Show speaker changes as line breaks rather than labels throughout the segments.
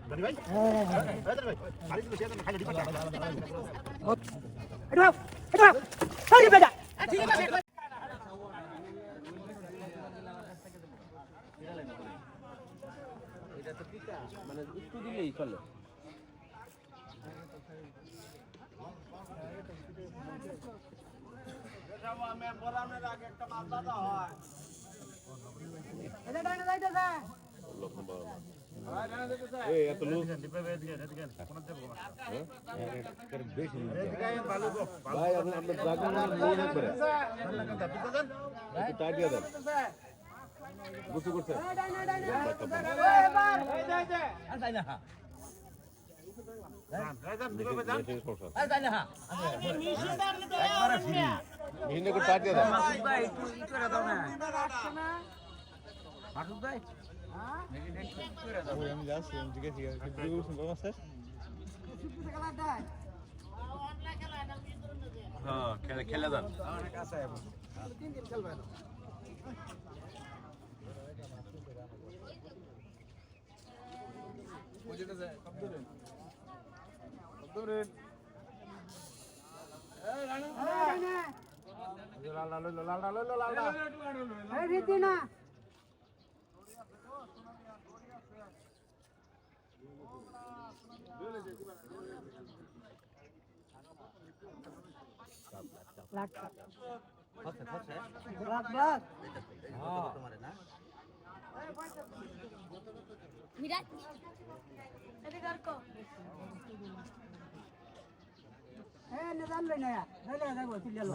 জানি ভাই জানি ভাই বাড়ি থেকে শেয়ার খালি ডিপাটা
এটা সরি বেটা ঠিক আছে
এটা তো পিকা মানে একটু দিলেই চলে
আমি বলানোর আগে একটা মাছ দাদা হয়
এটা ডাইনা যাইতেছে
এই এত লোক ভাই আমরা ড্রাগন নিয়ে না করে একটু টাইট দিয়ে দেন বুঝতে করছে
আমি যাচ্ছি ঠিক আছে
হ্যাঁ খেলে দেন
Mirat. Tadi garko.
না জানলে না জানলে যাবো চলে গেল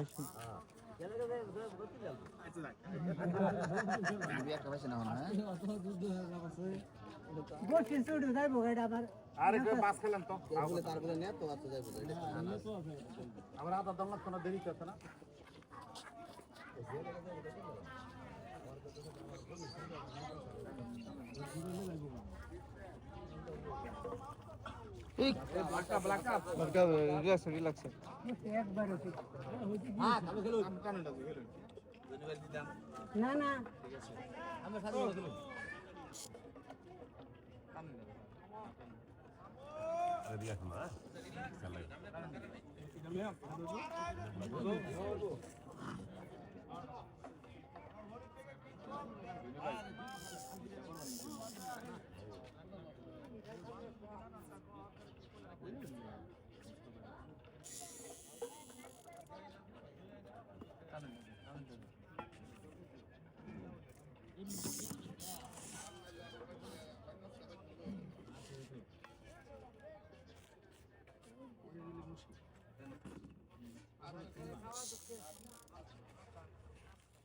গোষ্ঠী ছুটে যাইবো গাড়ি আমার
আরে পাস খেলাম তো
তারপরে নে তো আছে যাইবো
আমরা আধা দম কোনো দেরি করতে না
রিল্যাক্স
একবার না না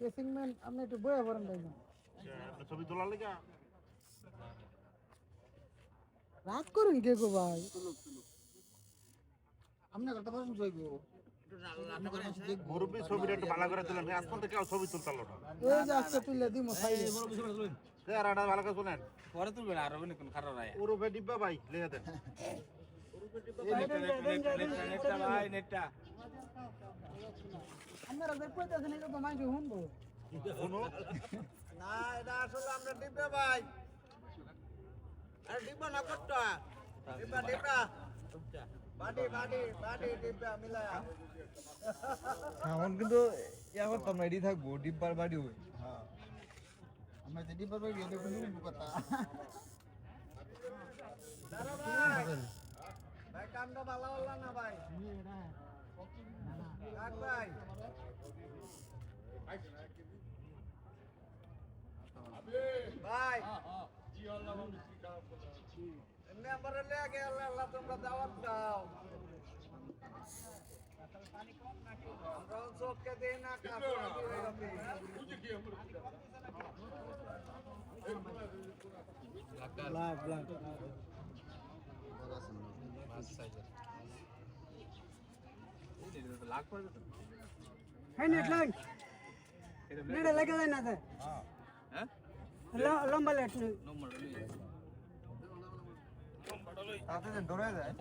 পেসিংম্যান আপনি একটু বয়ে পড়েন ভাই
ছবি তোলার লেগে
রাগ করুন কে গো ভাই
আপনি করতে পারেন জয়গো মুরব্বী ছবিটা একটু ভালো করে তুলেন আজকাল তো কেউ ছবি তুলতে পারলো না
এই যে আজকে তুলে দিমো সাইডে
চেহারাটা ভালো করে শুনেন
পরে তুলবেন আর হবে না কোন খারাপ রায়
ওরফে ডিব্বা ভাই লেগে দেন
নেটটা ভাই নেটটা
আমরা ওদের কইতাছেন এটা তো মাইকে শুনবো
শুনো
না এটা আসলে আমরা ডিব্বা ভাই আরে ডিব্বা না কট্টা ডিব্বা ডিব্বা বাড়ি বাড়ি বাড়ি ডিব্বা মিলায়া
এখন কিন্তু ইয়া করতাম না এডি থাকবো ডিব্বার বাড়ি হই
আমরা যে ডিব্বা ভাই এটা কোনো কথা দাঁড়া ভাই ভাই কামটা ভালো হলো না ভাই রাখ ভাই ভাই এমনি আমরা লেগে আল্লাহ তোমরা দাওয়াত দাও আমরা চোখকে দিই না
হ্যাঁ নেট লাইন নেট লাগে যায় না স্যার
হ্যাঁ
লম্বা লেট
নম্বর লই
তাতে যে দৌড়ে যায়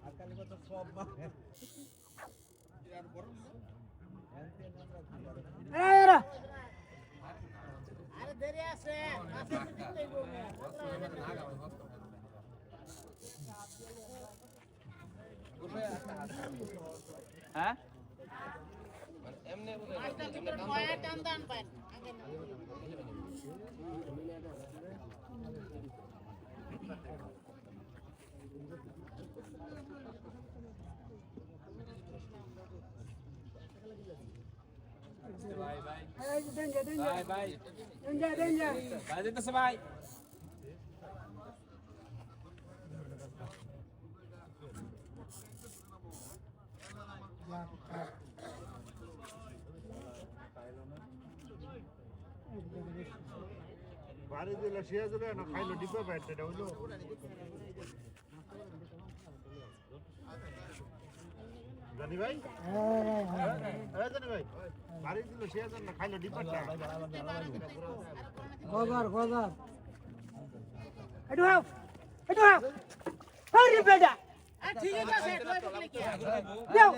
আকালি কত সব মানে
এরা
হ্যাঁ
এই যে দেন যা
বাড়ি দিলে শেষ যাবে না খাইলো ডিব্বা বাইট এটা হইলো জানি ভাই জানি ভাই বাড়ি দিলে শেষ যাবে না খাইলো ডিব্বাটা
গজার এটু হাও আরে বেটা ঠিক আছে যাও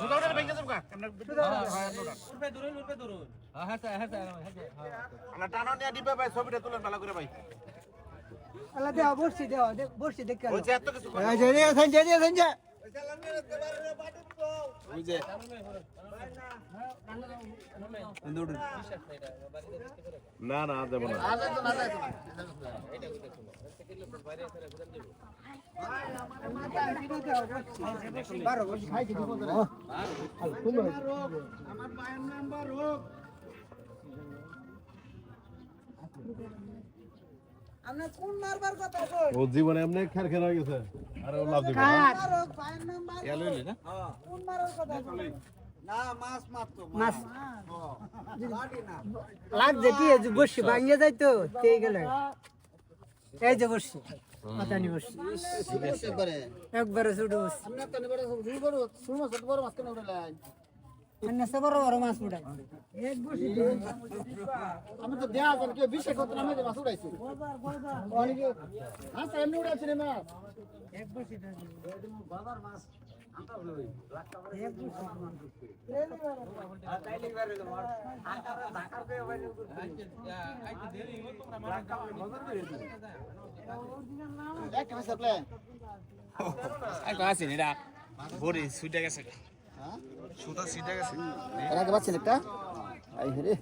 সুদাউটা ভেঙে যাবে আলা টানো নিয়ে ডিব্বা ভাই ছবিটা তুলেন ভালো করে ভাই
আল্লাহ দেও বসছি দেখ
ওই যে এত কিছু
এই যে সঞ্জয়
না না দেব না
আমার পায়ের নাম্বার হোক
আমরা কোন মারবার কথা কই
ও জীবনে এমনি খের খের হয়ে গেছে আরে ও লাভ দিবে না
মারো পায়ের নাম্বার
এলইলে না
কোন মারার কথা কই
না মাছ মারতো
মাছ
বাড়ি না
লাগছে কি এই যে বসছি ভাঙিয়ে যায় তো তেই গেলে এই যে বসছি মাথানি বসছি একবারে ছুটে বসছি
আমরা তো নিবড় শুরু করব শুরু মাছ বড় মাছ কেন উড়ালাই
अन्य बड़ बड़ माछ उठाई एक बसी
আমি তো দেয়া আছে কেউ বিশেষ করতে আমি মাছ উড়াইছি অনেকে হ্যাঁ তো এমনি উড়াইছি না মাছ
एक बसी
বাজার মাছ আনতে হলো
एक बसी
এক কেমন সাপ্লে
আই কাছে নিরা বড়ি সুইটা গেছে
হ্যাঁ
সুতা সিটা গেছে
এর আগে বাচ্চা একটা আই রে